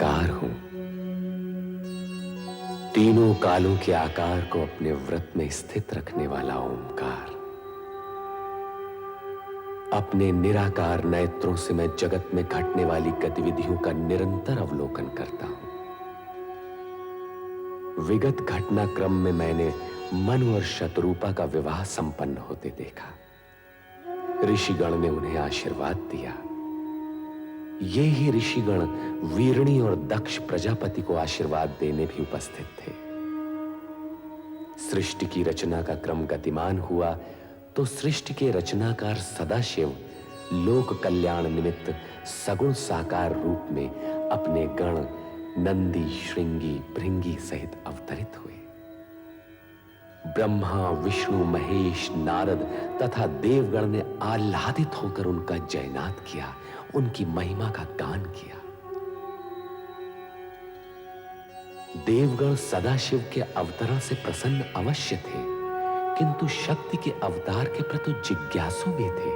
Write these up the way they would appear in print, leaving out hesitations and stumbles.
ओंकार हूं, तीनों कालों के आकार को अपने व्रत में स्थित रखने वाला ओंकार। अपने निराकार नेत्रों से मैं जगत में घटने वाली गतिविधियों का निरंतर अवलोकन करता हूं। विगत घटनाक्रम में मैंने मनु और शतरूपा का विवाह संपन्न होते देखा। ऋषिगण ने उन्हें आशीर्वाद दिया। ये ही ऋषिगण वीरणी और दक्ष प्रजापति को आशीर्वाद देने भी उपस्थित थे। सृष्टि की रचना का क्रम गतिमान हुआ तो सृष्टि के रचनाकार सदाशिव लोक कल्याण निमित्त सगुण साकार रूप में अपने गण नंदी, श्रृंगी, भृंगी सहित अवतरित हुए। ब्रह्मा, विष्णु, महेश, नारद तथा देवगण ने आह्लादित होकर उनका जयनाद किया, उनकी महिमा का गान किया। देवगण सदाशिव के अवतरण से प्रसन्न अवश्य थे, किंतु शक्ति के अवतार के प्रति जिज्ञासु भी थे।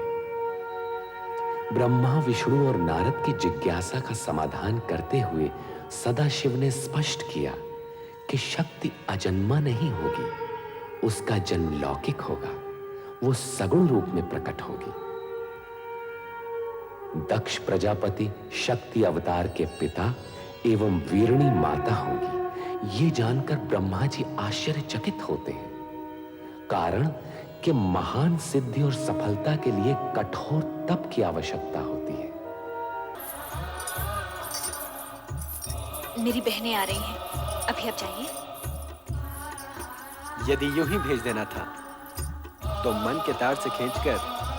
ब्रह्मा, विष्णु और नारद की जिज्ञासा का समाधान करते हुए सदाशिव ने स्पष्ट किया कि शक्ति अजन्मा नहीं होगी, उसका जन्म लौकिक होगा, वो सगुण रूप में प्रकट होगी। दक्ष प्रजापति शक्ति अवतार के पिता एवं वीरणी माता होंगी, ये जानकर ब्रह्मा जी आश्चर्यचकित होते हैं। कारण कि महान सिद्धि और सफलता के लिए कठोर तप की आवश्यकता होती है। मेरी बहनें आ रही हैं, अभी आप जाइए। यदि यूं ही भेज देना था तो मन के तार से खींचकर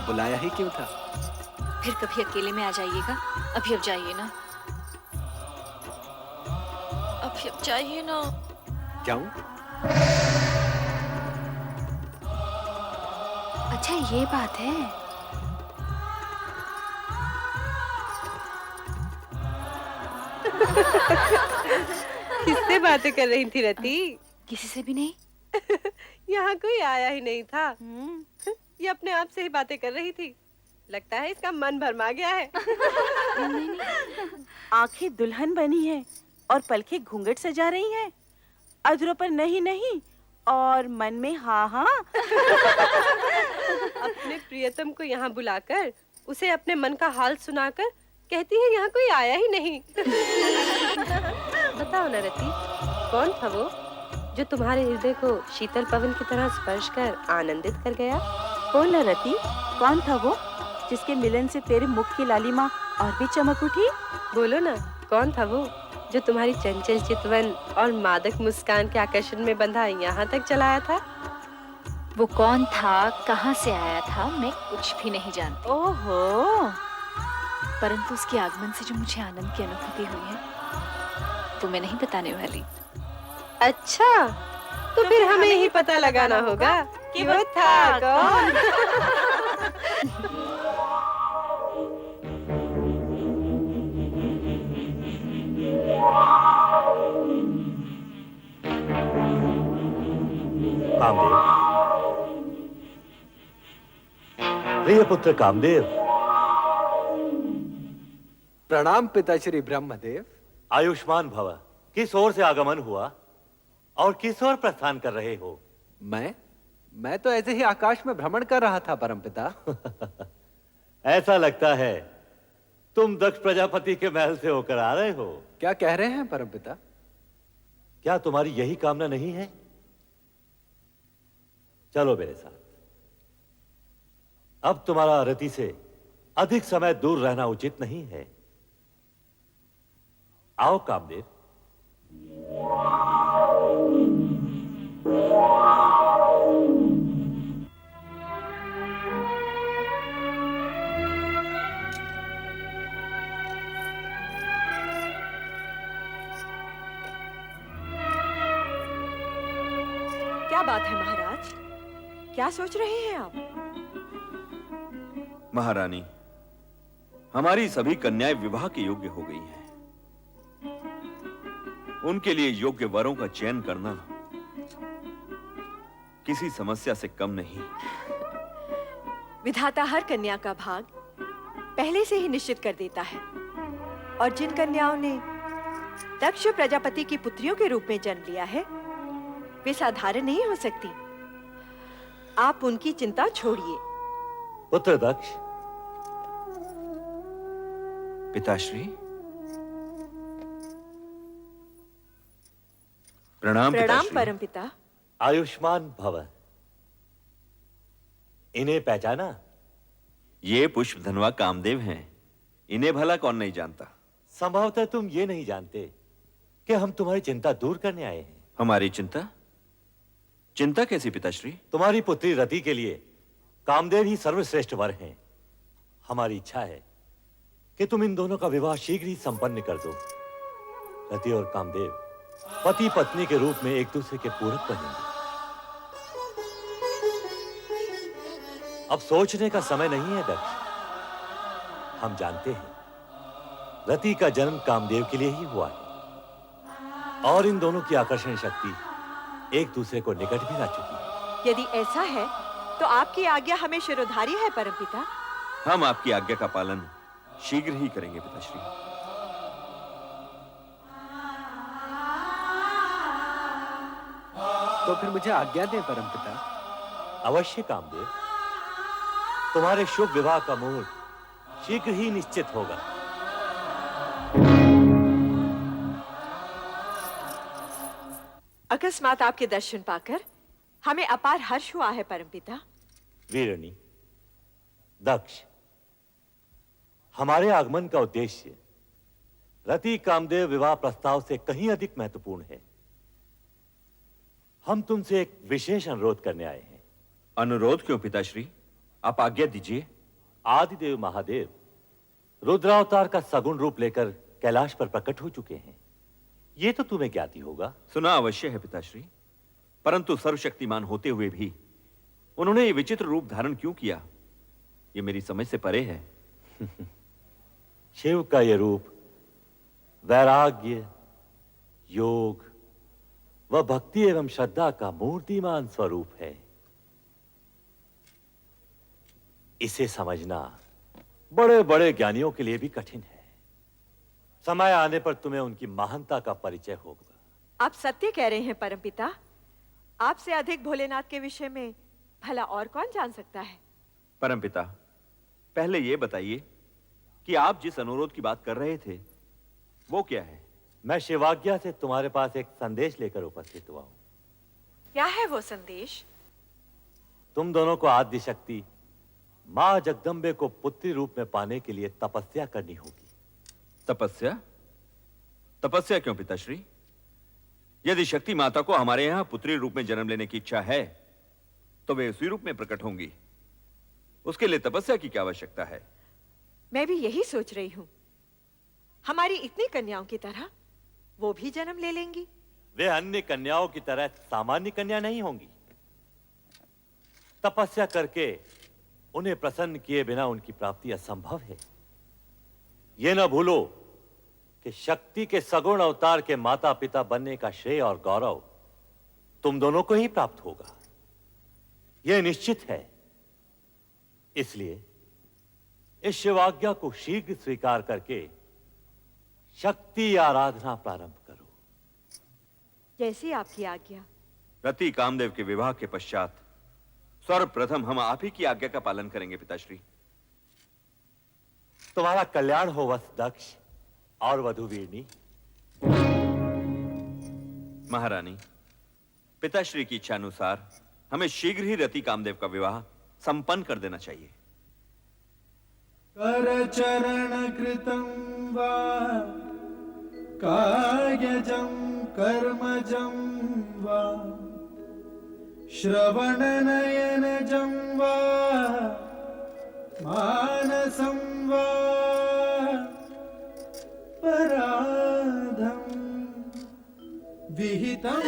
बुलाया ही क्यों था? फिर कभी अकेले में आ जाइएगा। अभी अब जाइए ना, अभी अब जाइए ना। जाऊं? अच्छा ये बात है। किससे बातें कर रही थी रति? किसी से भी नहीं। यहाँ कोई आया ही नहीं था। ये अपने आप से ही बातें कर रही थी। लगता है इसका मन भरमा गया है। आंखें दुल्हन बनी है और पलकें घूंघट सजा रही हैं। अधरों पर नहीं नहीं और मन में हाँ हाँ। अपने प्रियतम को यहाँ बुलाकर उसे अपने मन का हाल सुनाकर कहती है यहाँ कोई आया ही नहीं। बताओ ना रति, कौन था वो जो तुम्हारे हृदय को शीतल पवन की तरह स्पर्श कर आनंदित कर गया? बोल ना रति, कौन था वो जिसके मिलन से तेरे मुख की लालिमा और भी चमक उठी? बोलो ना, कौन था वो जो तुम्हारी चंचल चितवन और मादक मुस्कान के आकर्षण में बंधा यहाँ तक चलाया था? वो कौन था, कहाँ से आया था, मैं कुछ भी नहीं जानती। ओहो, परंतु उसके आगमन से जो मुझे आनंद की अनुभूति हुई है तो मैं नहीं बताने वाली। अच्छा, तो फिर हमें ही पता लगाना होगा कि वो था कौन। कामदेव, प्रिय पुत्र कामदेव। प्रणाम पिताश्री ब्रह्मदेव। आयुष्मान भव। किस ओर से आगमन हुआ और किस ओर प्रस्थान कर रहे हो? मैं तो ऐसे ही आकाश में भ्रमण कर रहा था परमपिता। ऐसा लगता है तुम दक्ष प्रजापति के महल से होकर आ रहे हो। क्या कह रहे हैं परमपिता? क्या तुम्हारी यही कामना नहीं है? चलो मेरे साथ। अब तुम्हारा रति से अधिक समय दूर रहना उचित नहीं है। आओ कामदेव। क्या बात है महाराज? क्या सोच रहे हैं आप? महारानी, हमारी सभी कन्याएं विवाह के योग्य हो गई हैं। उनके लिए योग्य वरों का चयन करना किसी समस्या से कम नहीं। विधाता हर कन्या का भाग पहले से ही निश्चित कर देता है, और जिन कन्याओं ने दक्ष प्रजापति की पुत्रियों के रूप में जन्म लिया है, वे साधारण नहीं हो सकती। आप उनकी चिंता छोड़िए। पुत्र दक्ष, पिताश्री। प्रणाम प्रणाम पिताश्री। परमपिता। आयुष्मान भव। इन्हें पहचाना? ये पुष्प धनवा कामदेव हैं। इन्हें भला कौन नहीं जानता। संभवतः तुम ये नहीं जानते कि हम तुम्हारी चिंता दूर करने आए हैं। हमारी चिंता? चिंता कैसी पिताश्री? तुम्हारी पुत्री रति के लिए कामदेव ही सर्वश्रेष्ठ वर हैं। हमारी इच्छा है कि तुम इन दोनों का विवाह शीघ्र ही संपन्न कर दो। रति और कामदेव पति पत्नी के रूप में एक दूसरे के पूरक बनेंगे। अब सोचने का समय नहीं है दक्ष। हम जानते हैं रति का जन्म कामदेव के लिए ही हुआ है और इन दोनों की आकर्षण शक्ति एक दूसरे को निकट भी ला चुकी है। यदि ऐसा है तो आपकी आज्ञा हमें शिरोधार्य है परमपिता। हम आपकी आज्ञा का पालन शीघ्र ही करेंगे पिताश्री। तो फिर मुझे आज्ञा दें परमपिता। अवश्य कामदेव, तुम्हारे शुभ विवाह का मुहूर्त शीघ्र ही निश्चित होगा। अकस्मात आपके दर्शन पाकर हमें अपार हर्ष हुआ है परमपिता। वीरणी, दक्ष, हमारे आगमन का उद्देश्य रति कामदेव विवाह प्रस्ताव से कहीं अधिक महत्वपूर्ण है। हम तुमसे एक विशेष अनुरोध करने आए हैं। अनुरोध क्यों पिताश्री? आप आज्ञा दीजिए। आदिदेव महादेव रुद्रावतार का सगुण रूप लेकर कैलाश पर प्रकट हो चुके हैं। ये तो तुम्हें ज्ञात ही होगा। सुना अवश्य है पिताश्री, परंतु सर्वशक्तिमान होते हुए भी उन्होंने ये विचित्र रूप धारण क्यों किया, ये मेरी समझ से परे है। शिव का ये रूप वैराग्य, योग व भक्ति एवं श्रद्धा का मूर्तिमान स्वरूप है। इसे समझना बड़े बड़े ज्ञानियों के लिए भी कठिन है। समय आने पर तुम्हें उनकी महानता का परिचय होगा। आप सत्य कह रहे हैं परमपिता। आपसे अधिक भोलेनाथ के विषय में भला और कौन जान सकता है। परमपिता, पहले ये बताइए कि आप जिस अनुरोध की बात कर रहे थे वो क्या है? मैं शिवाज्ञा से तुम्हारे पास एक संदेश लेकर उपस्थित हुआ हूं। क्या है वो संदेश? तुम दोनों को आद्य शक्ति मां जगदम्बे को पुत्री रूप में पाने के लिए तपस्या करनी होगी। तपस्या? तपस्या क्यों पिताश्री? यदि शक्ति माता को हमारे यहां पुत्री रूप में जन्म लेने की इच्छा है तो वे उसी रूप में प्रकट होंगी। उसके लिए तपस्या की क्या आवश्यकता है? मैं भी यही सोच रही हूं। हमारी इतनी कन्याओं की तरह वो भी जन्म ले लेंगी। वे अन्य कन्याओं की तरह सामान्य कन्या नहीं होंगी। तपस्या करके उन्हें प्रसन्न किए बिना उनकी प्राप्ति असंभव है। यह न भूलो कि शक्ति के सगुण अवतार के माता पिता बनने का श्रेय और गौरव तुम दोनों को ही प्राप्त होगा, यह निश्चित है। इसलिए इस शिवाज्ञा को शीघ्र स्वीकार करके शक्ति आराधना प्रारंभ करो। जैसी आपकी आज्ञा। रति कामदेव के विवाह के पश्चात सर्वप्रथम हम आप ही की आज्ञा का पालन करेंगे पिताश्री। तुम्हारा कल्याण हो वत्स दक्ष और वधु वीरनी। महारानी, पिताश्री की इच्छा अनुसार हमें शीघ्र ही रति कामदेव का विवाह संपन्न कर देना चाहिए। करचरण कृतं वा कायजं कर्मजं वा श्रवणनयनजं वा मानसं वा पराधं विहितम्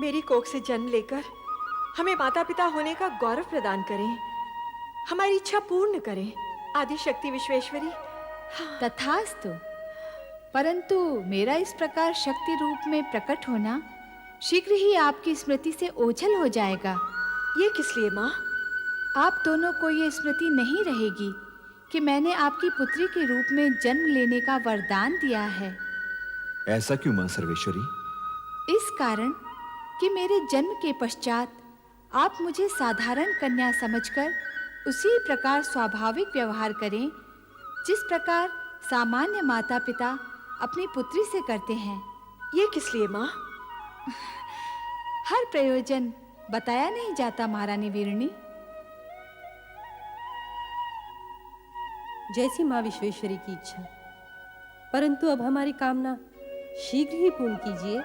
मेरी कोख से जन्म लेकर हमें माता पिता होने का गौरव प्रदान करें, हमारी इच्छा पूर्ण करें। आदि शक्ति विश्वेश्वरी। तथास्तु। परंतु मेरा इस प्रकार शक्ति रूप में प्रकट होना शीघ्र ही आपकी स्मृति से ओझल हो जाएगा। ये किस लिए माँ? आप दोनों को ये स्मृति नहीं रहेगी कि मैंने आपकी पुत्री के रूप में जन्म लेने का वरदान दिया है। ऐसा क्यों मां सर्वेश्वरी? इस कारण कि मेरे जन्म के पश्चात आप मुझे साधारण कन्या समझकर उसी प्रकार स्वाभाविक व्यवहार करें जिस प्रकार सामान्य माता पिता अपनी पुत्री से करते हैं। ये किस लिए माँ? हर प्रयोजन बताया नहीं जाता महारानी वीरणी। जैसी माँ विश्वेश्वरी की इच्छा, परंतु अब हमारी कामना शीघ्र ही पूर्ण कीजिए।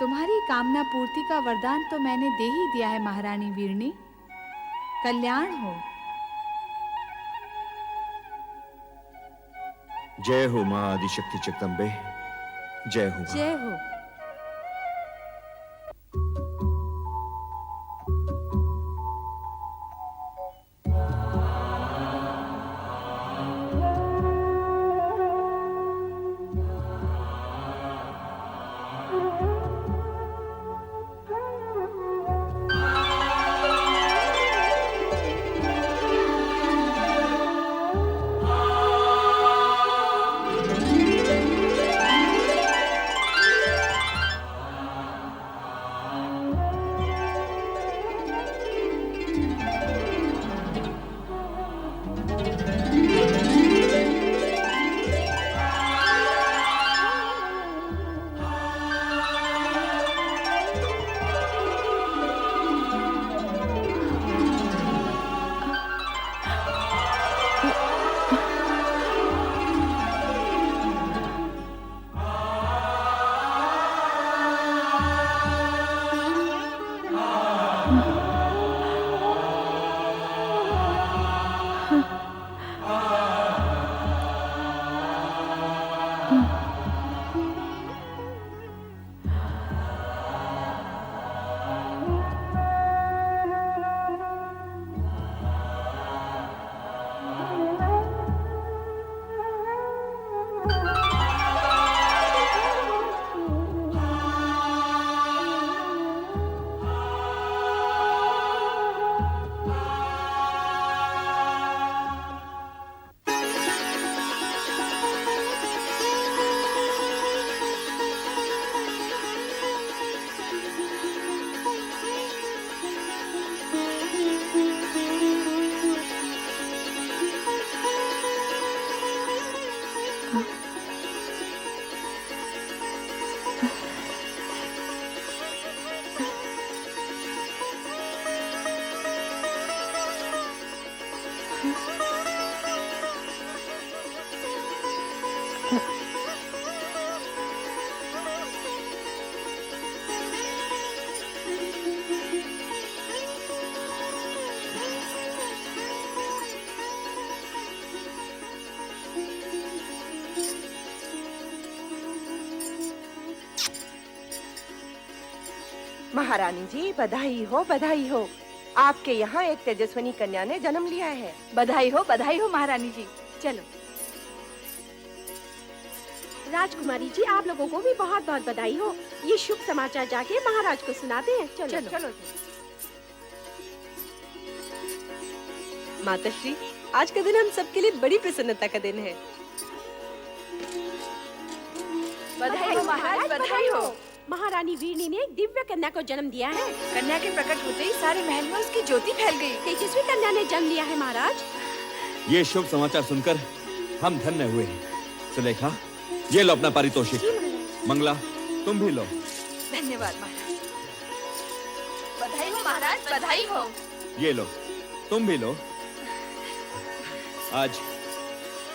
तुम्हारी कामना पूर्ति का वरदान तो मैंने दे ही दिया है महारानी वीरणी। कल्याण हो। जय हो मां आदिशक्ति जगदम्बे, जय हो मां। जय हो। महारानी जी बधाई हो, बधाई हो। आपके यहाँ एक तेजस्विनी कन्या ने जन्म लिया है। बधाई हो महारानी जी। चलो। राजकुमारी जी, आप लोगों को भी बहुत बहुत बधाई हो। ये शुभ समाचार जाके महाराज को सुनाते हैं। चलो चलो। माताश्री, आज का दिन हम सबके लिए बड़ी प्रसन्नता का दिन है। बधाई हो महाराज, बधाई हो। महारानी वीरनी ने एक दिव्य कन्या को जन्म दिया है। कन्या के प्रकट होते ही सारे महल में उसकी ज्योति फैल गई। तेजस्वी कन्या ने जन्म लिया है महाराज। ये शुभ समाचार सुनकर हम धन्य हुए। सुलेखा, ये लो अपना पारितोषिक। मंगला, तुम भी लो। धन्यवाद महाराज। बधाई हो महाराज, बधाई हो। ये लो, तुम भी लो।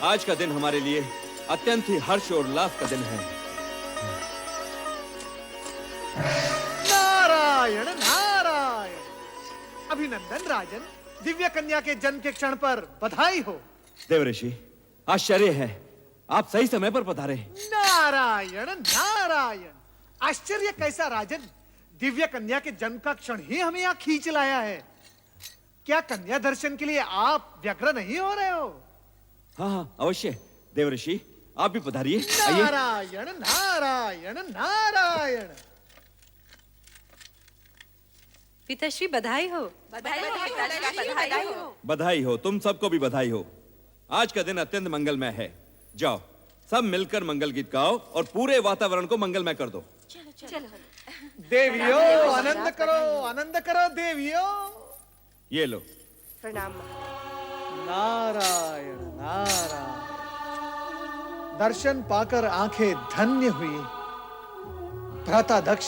आज का दिन हमारे लिए अत्यंत ही हर्ष और उल्लास का दिन है। नारायण नारायण। अभिनंदन राजन, दिव्य कन्या के जन्म के क्षण पर बधाई हो। देवऋषि, आश्चर्य है, आप सही समय पर पधारे। नारायण नारायण। आश्चर्य कैसा राजन, दिव्य कन्या के जन्म का क्षण ही हमें यहाँ खींच लाया है। क्या कन्या दर्शन के लिए आप व्यग्र नहीं हो रहे हो? हाँ हाँ अवश्य। देवर्षि आप भी पधारिए, आइए। नारायण नारायण नारायण। पिताश्री बधाई हो। बधाई हो, तुम सबको भी बधाई हो। आज का दिन अत्यंत मंगलमय है। जाओ सब मिलकर मंगल गीत गाओ और पूरे वातावरण को मंगलमय कर दो। देवियों आनंद करो देवियों। ये लो। प्रणाम। नारायण नारायण। दर्शन पाकर आंखें धन्य हुई। भ्राता दक्ष,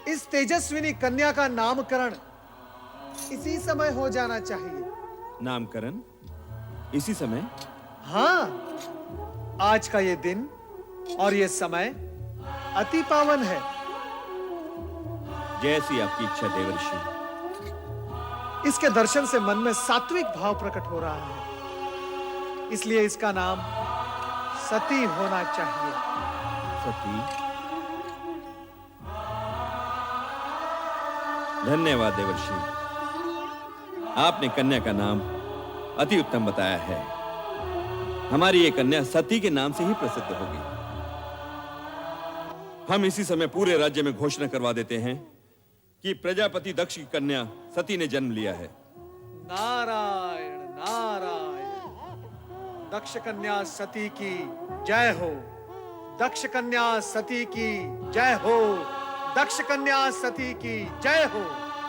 इस तेजस्विनी कन्या का नामकरण इसी समय हो जाना चाहिए। नामकरण इसी समय? हाँ, आज का ये दिन और ये समय अति पावन है। जैसी आपकी इच्छा देवर्षि। इसके दर्शन से मन में सात्विक भाव प्रकट हो रहा है, इसलिए इसका नाम सती होना चाहिए। सती? धन्यवाद देवर्षि, आपने कन्या का नाम अति उत्तम बताया है। हमारी ये कन्या सती के नाम से ही प्रसिद्ध होगी। हम इसी समय पूरे राज्य में घोषणा करवा देते हैं कि प्रजापति दक्ष की कन्या सती ने जन्म लिया है। नारायण नारायण। दक्ष कन्या सती की जय हो। दक्ष कन्या सती की जय हो। दक्ष कन्या सती की जय हो।